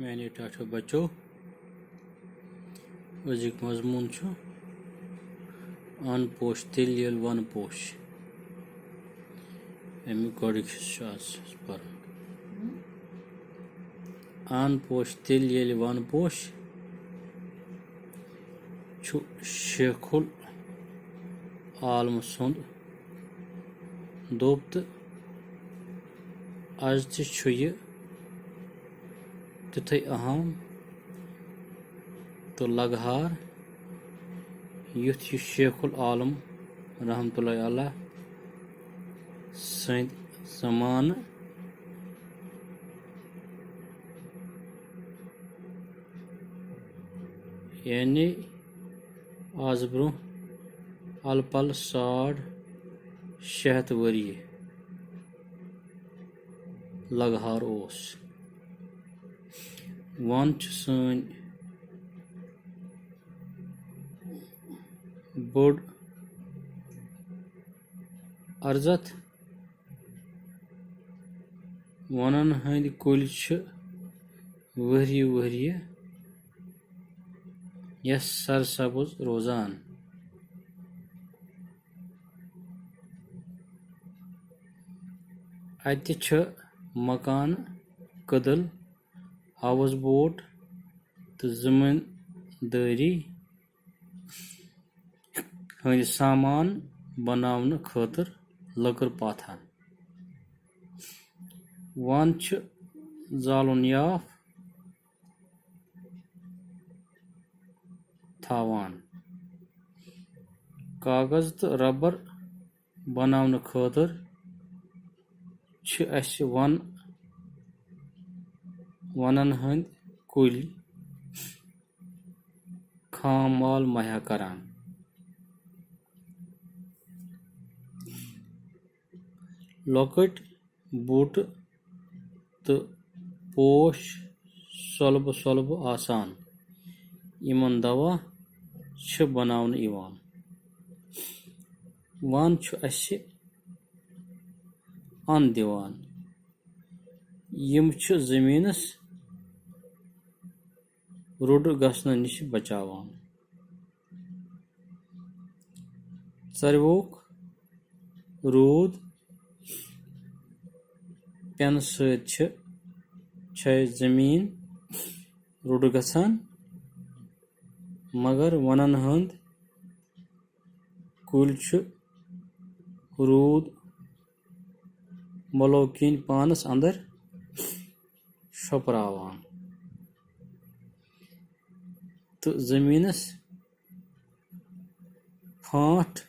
मैंने टाठो बच्चों अजिक मजमून छु अनपोश तिल येल वन पोश अमिक गोडियुक हिस्सा आज पर अनपोश तिल येल वन पोश छु शेखुल आलम सुंद दोप तो आज छु यह तिथे अहम तो लगहार युथ यह शेखुल आलम रहमतुल्लाह अलैह सद जमान यानी आज ब्रो अलपल 650 वरी लगहार ओस वन सन बोड़ अर्जत वनन हंद कुल वहरी यस सरसब्ज रोजान अति छ मकान कदल हाउस बोट तो जमींदारी हंद सामान बनावन खतर लकर पाथा वन छ जालुन याफ थावान कागज तो रबर बनावन खतर छ अस वनन हंद कुल खाम माल मुहैया करान लॉकेट बूट तो पोश सोलब आसान इमन दवा छ बनावन इवान वन छ असे अन दिवान यम छ जमीनस रुड गसन निश बचावान सर्वोक रूद पेन सत छ जमीन रुड गसान मगर वनन हंद कुल छ रूद मलो किन पानस अंदर शपरावान तो जमीनस फाट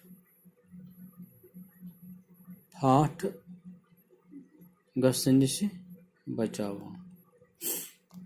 गसन निश बचावान।